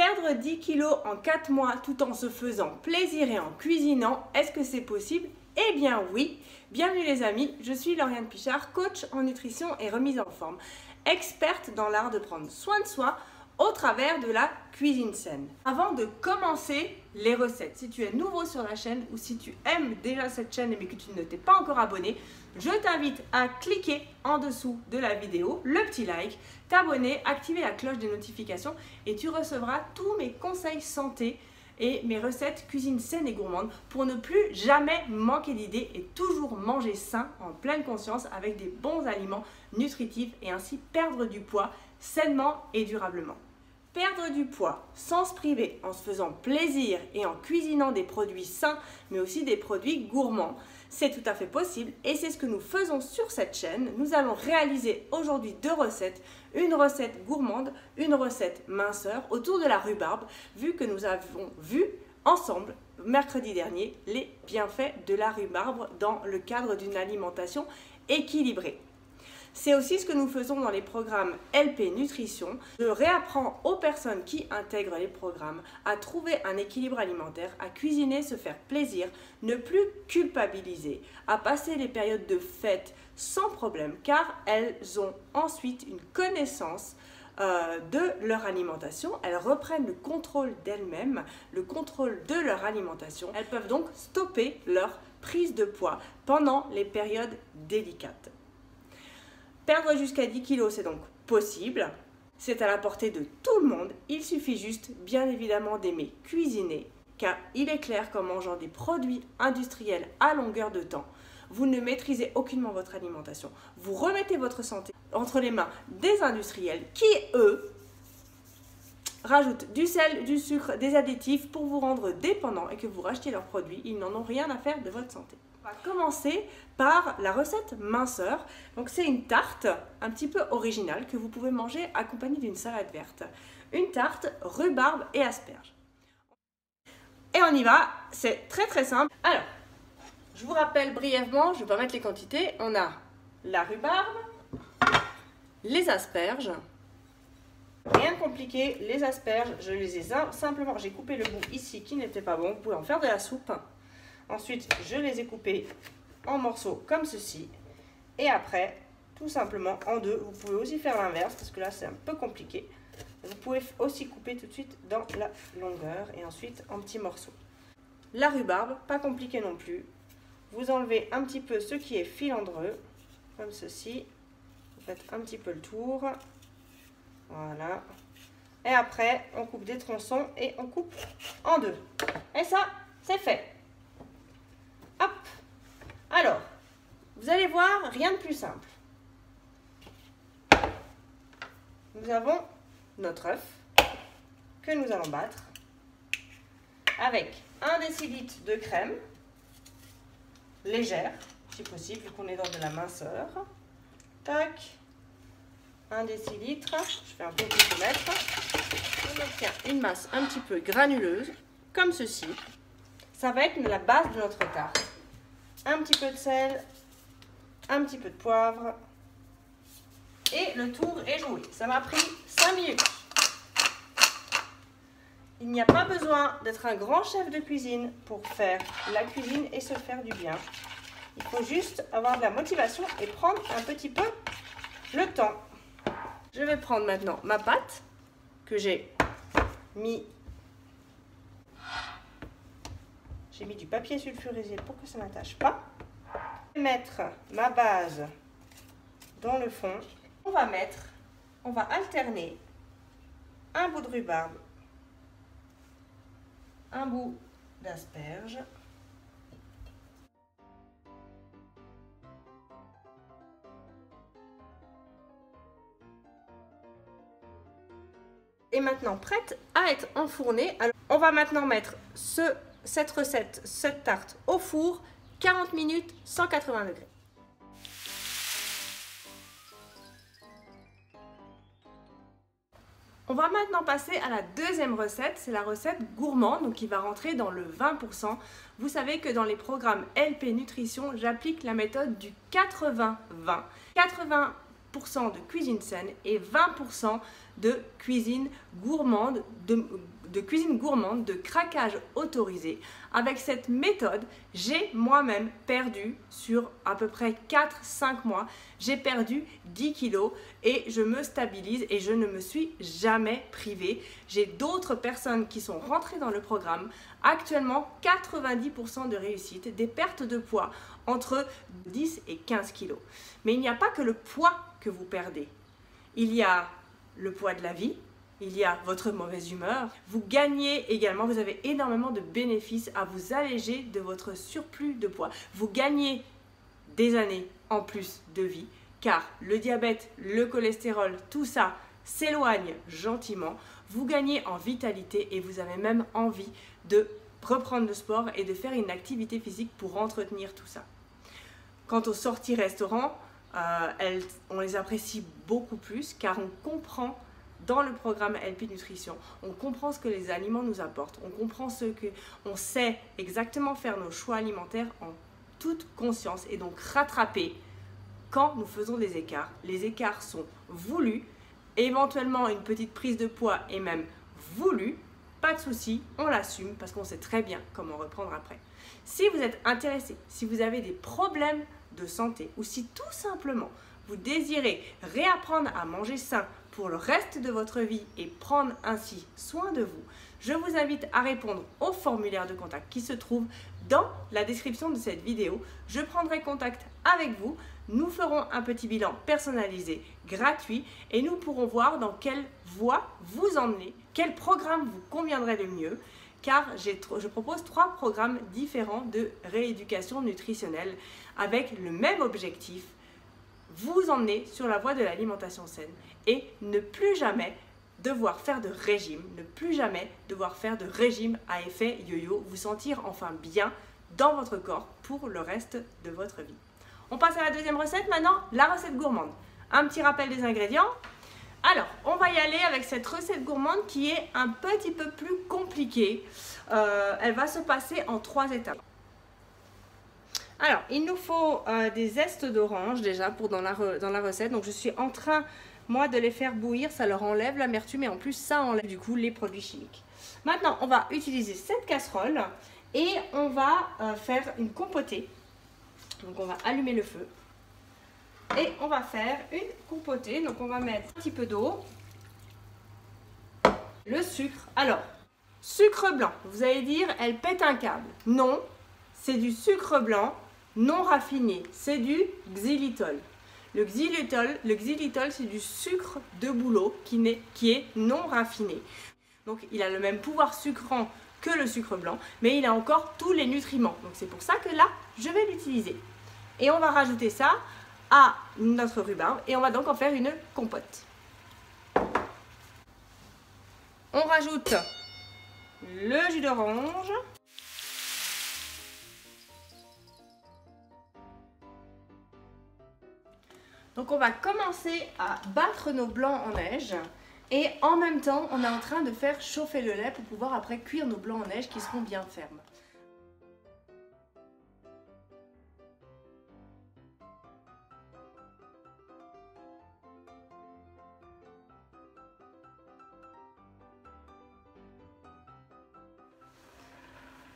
Perdre 10 kilos en 4 mois tout en se faisant plaisir et en cuisinant, est-ce que c'est possible? Eh bien oui. Bienvenue les amis, je suis Lauriane Pichard, coach en nutrition et remise en forme, experte dans l'art de prendre soin de soi au travers de la cuisine saine. Avant de commencer les recettes, si tu es nouveau sur la chaîne ou si tu aimes déjà cette chaîne mais que tu ne t'es pas encore abonné, je t'invite à cliquer en dessous de la vidéo, le petit like, t'abonner, activer la cloche des notifications et tu recevras tous mes conseils santé et mes recettes cuisine saine et gourmande pour ne plus jamais manquer d'idées et toujours manger sain en pleine conscience avec des bons aliments nutritifs et ainsi perdre du poids sainement et durablement. Perdre du poids sans se priver, en se faisant plaisir et en cuisinant des produits sains, mais aussi des produits gourmands, c'est tout à fait possible et c'est ce que nous faisons sur cette chaîne. Nous allons réaliser aujourd'hui deux recettes, une recette gourmande, une recette minceur autour de la rhubarbe, vu que nous avons vu ensemble mercredi dernier les bienfaits de la rhubarbe dans le cadre d'une alimentation équilibrée. C'est aussi ce que nous faisons dans les programmes LP Nutrition. Je réapprends aux personnes qui intègrent les programmes à trouver un équilibre alimentaire, à cuisiner, se faire plaisir, ne plus culpabiliser, à passer les périodes de fête sans problème car elles ont ensuite une connaissance de leur alimentation. Elles reprennent le contrôle d'elles-mêmes, le contrôle de leur alimentation. Elles peuvent donc stopper leur prise de poids pendant les périodes délicates. Perdre jusqu'à 10 kg, c'est donc possible, c'est à la portée de tout le monde, il suffit juste bien évidemment d'aimer cuisiner, car il est clair qu'en mangeant des produits industriels à longueur de temps, vous ne maîtrisez aucunement votre alimentation. Vous remettez votre santé entre les mains des industriels qui, eux, rajoutent du sel, du sucre, des additifs pour vous rendre dépendant et que vous rachetiez leurs produits, ils n'en ont rien à faire de votre santé. On va commencer par la recette minceur. Donc c'est une tarte un petit peu originale que vous pouvez manger accompagnée d'une salade verte. Une tarte rhubarbe et asperges. Et on y va, c'est très simple. Alors, je vous rappelle brièvement, je ne vais pas mettre les quantités. On a la rhubarbe, les asperges. Rien de compliqué, les asperges, je les ai simplement, j'ai coupé le bout ici qui n'était pas bon. Vous pouvez en faire de la soupe. Ensuite, je les ai coupés en morceaux comme ceci. Et après, tout simplement en deux. Vous pouvez aussi faire l'inverse parce que là, c'est un peu compliqué. Vous pouvez aussi couper tout de suite dans la longueur et ensuite en petits morceaux. La rhubarbe, pas compliqué non plus. Vous enlevez un petit peu ce qui est filandreux, comme ceci. Vous faites un petit peu le tour. Voilà. Et après, on coupe des tronçons et on coupe en deux. Et ça, c'est fait. Hop. Alors, vous allez voir, rien de plus simple. Nous avons notre œuf que nous allons battre avec 1 décilitre de crème légère, si possible, vu qu'on est dans de la minceur. Tac. 1 décilitre. Je fais un peu plus de mettre. On obtient une masse un petit peu granuleuse, comme ceci. Ça va être la base de notre tarte. Un petit peu de sel, un petit peu de poivre et le tour est joué. Ça m'a pris 5 minutes. Il n'y a pas besoin d'être un grand chef de cuisine pour faire la cuisine et se faire du bien. Il faut juste avoir de la motivation et prendre un petit peu le temps. Je vais prendre maintenant ma pâte que j'ai mis du papier sulfurisé pour que ça n'attache pas. Je vais mettre ma base dans le fond. On va alterner un bout de rhubarbe, un bout d'asperge. Et maintenant prête à être enfournée. Alors, on va maintenant mettre cette tarte au four, 40 minutes, 180 degrés. On va maintenant passer à la deuxième recette, c'est la recette gourmande, donc qui va rentrer dans le 20%. Vous savez que dans les programmes LP Nutrition, j'applique la méthode du 80-20. de cuisine saine et 20% de cuisine gourmande, de craquage autorisé. Avec cette méthode, j'ai moi-même perdu sur à peu près 4-5 mois, j'ai perdu 10 kilos et je me stabilise et je ne me suis jamais privée. J'ai d'autres personnes qui sont rentrées dans le programme. Actuellement, 90% de réussite, des pertes de poids entre 10 et 15 kilos. Mais il n'y a pas que le poids que vous perdez. Il y a le poids de la vie, il y a votre mauvaise humeur. Vous gagnez également, vous avez énormément de bénéfices à vous alléger de votre surplus de poids. Vous gagnez des années en plus de vie, car le diabète, le cholestérol, tout ça s'éloigne gentiment. Vous gagnez en vitalité et vous avez même envie de reprendre le sport et de faire une activité physique pour entretenir tout ça. Quant aux sorties restaurants, on les apprécie beaucoup plus car on comprend dans le programme LP Nutrition, on comprend ce que les aliments nous apportent, on sait exactement faire nos choix alimentaires en toute conscience et donc rattraper quand nous faisons des écarts. Les écarts sont voulus, éventuellement une petite prise de poids est même voulue, pas de souci, on l'assume parce qu'on sait très bien comment reprendre après. Si vous êtes intéressé, si vous avez des problèmes de santé ou si tout simplement vous désirez réapprendre à manger sain pour le reste de votre vie et prendre ainsi soin de vous, je vous invite à répondre au formulaire de contact qui se trouve dans la description de cette vidéo. Je prendrai contact avec vous, nous ferons un petit bilan personnalisé, gratuit et nous pourrons voir dans quelle voie vous emmenez, quel programme vous conviendrait le mieux, car je propose 3 programmes différents de rééducation nutritionnelle avec le même objectif, vous emmener sur la voie de l'alimentation saine et ne plus jamais devoir faire de régime, ne plus jamais devoir faire de régime à effet yo-yo, vous sentir enfin bien dans votre corps pour le reste de votre vie. On passe à la deuxième recette maintenant, la recette gourmande. Un petit rappel des ingrédients. Alors, on va y aller avec cette recette gourmande qui est un petit peu plus compliquée. Elle va se passer en 3 étapes. Alors, il nous faut des zestes d'orange déjà pour dans la recette. Donc, je suis en train, moi, de les faire bouillir. Ça leur enlève l'amertume et en plus, ça enlève du coup les produits chimiques. Maintenant, on va utiliser cette casserole et on va faire une compotée. Donc, on va allumer le feu. Et on va faire une compotée. Donc, on va mettre un petit peu d'eau. Le sucre. Alors, sucre blanc. Vous allez dire, elle pète un câble. Non, c'est du sucre blanc non raffiné. C'est du xylitol. Le xylitol, c'est du sucre de bouleau qui est non raffiné. Donc, il a le même pouvoir sucrant que le sucre blanc, mais il a encore tous les nutriments. Donc, c'est pour ça que là, je vais l'utiliser. Et on va rajouter ça à notre rhubarbe et on va donc en faire une compote. On rajoute le jus d'orange. Donc on va commencer à battre nos blancs en neige et en même temps on est en train de faire chauffer le lait pour pouvoir après cuire nos blancs en neige qui seront bien fermes.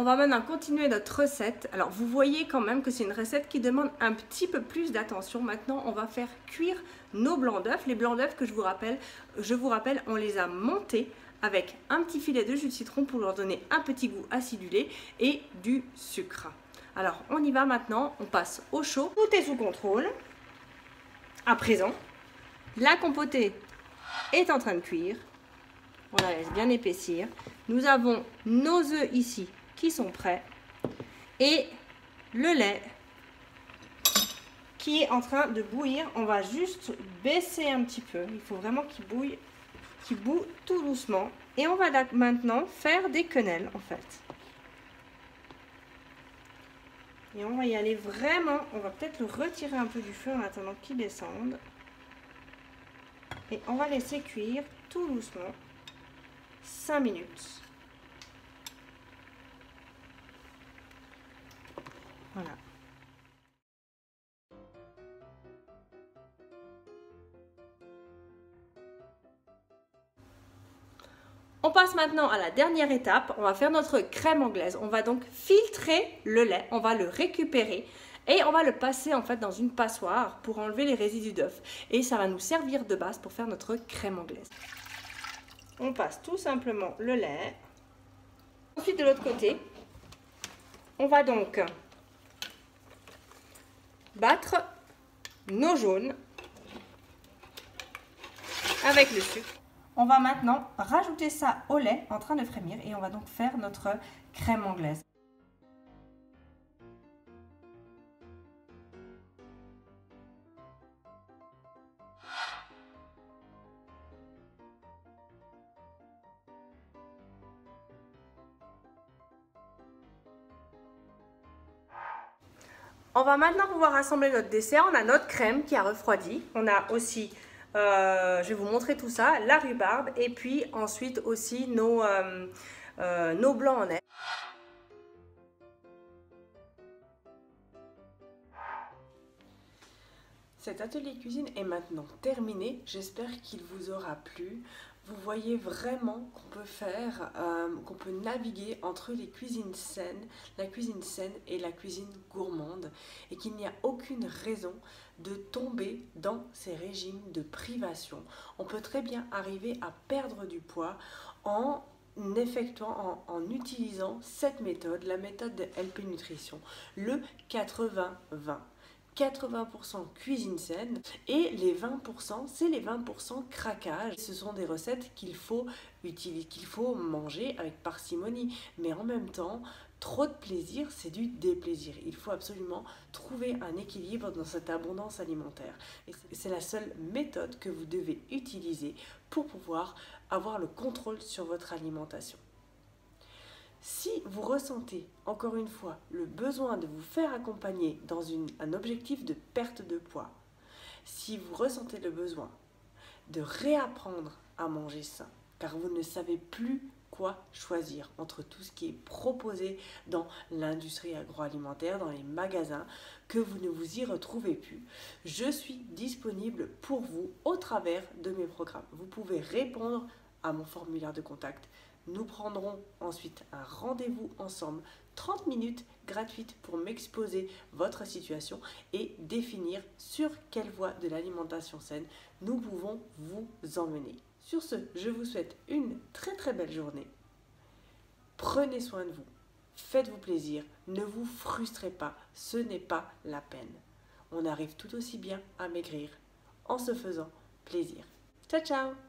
On va maintenant continuer notre recette. Alors vous voyez quand même que c'est une recette qui demande un petit peu plus d'attention. Maintenant on va faire cuire nos blancs d'œufs. Les blancs d'œufs que je vous rappelle, on les a montés avec un petit filet de jus de citron pour leur donner un petit goût acidulé et du sucre. Alors on y va maintenant, on passe au chaud. Tout est sous contrôle. À présent, la compotée est en train de cuire. On la laisse bien épaissir. Nous avons nos œufs ici qui sont prêts et le lait qui est en train de bouillir. On va juste baisser un petit peu, il faut vraiment qu'il bout tout doucement et on va maintenant faire des quenelles en fait. Et on va y aller vraiment, on va peut-être le retirer un peu du feu en attendant qu'il descende et on va laisser cuire tout doucement 5 minutes. Voilà. On passe maintenant à la dernière étape, on va faire notre crème anglaise. On va donc filtrer le lait, on va le récupérer et on va le passer en fait dans une passoire pour enlever les résidus d'œufs. Et ça va nous servir de base pour faire notre crème anglaise. On passe tout simplement le lait. Ensuite de l'autre côté, on va donc battre nos jaunes avec le sucre. On va maintenant rajouter ça au lait en train de frémir et on va donc faire notre crème anglaise. On va maintenant pouvoir assembler notre dessert. On a notre crème qui a refroidi. On a aussi, je vais vous montrer tout ça, la rhubarbe et puis ensuite aussi nos blancs en neige. Cet atelier cuisine est maintenant terminé. J'espère qu'il vous aura plu. Vous voyez vraiment qu'on peut faire, qu'on peut naviguer entre les cuisines saines, la cuisine saine et la cuisine gourmande et qu'il n'y a aucune raison de tomber dans ces régimes de privation. On peut très bien arriver à perdre du poids en utilisant cette méthode, la méthode de LP Nutrition, le 80-20. 80% cuisine saine et les 20% c'est les 20% craquage. Ce sont des recettes qu'il faut utiliser, qu'il faut manger avec parcimonie, mais en même temps trop de plaisir c'est du déplaisir. Il faut absolument trouver un équilibre dans cette abondance alimentaire et c'est la seule méthode que vous devez utiliser pour pouvoir avoir le contrôle sur votre alimentation. Si vous ressentez, encore une fois, le besoin de vous faire accompagner dans un objectif de perte de poids, si vous ressentez le besoin de réapprendre à manger sain, car vous ne savez plus quoi choisir entre tout ce qui est proposé dans l'industrie agroalimentaire, dans les magasins, que vous ne vous y retrouvez plus, je suis disponible pour vous au travers de mes programmes. Vous pouvez répondre à mon formulaire de contact. Nous prendrons ensuite un rendez-vous ensemble, 30 minutes gratuites pour m'exposer votre situation et définir sur quelle voie de l'alimentation saine nous pouvons vous emmener. Sur ce, je vous souhaite une très belle journée. Prenez soin de vous, faites-vous plaisir, ne vous frustrez pas, ce n'est pas la peine. On arrive tout aussi bien à maigrir en se faisant plaisir. Ciao ciao!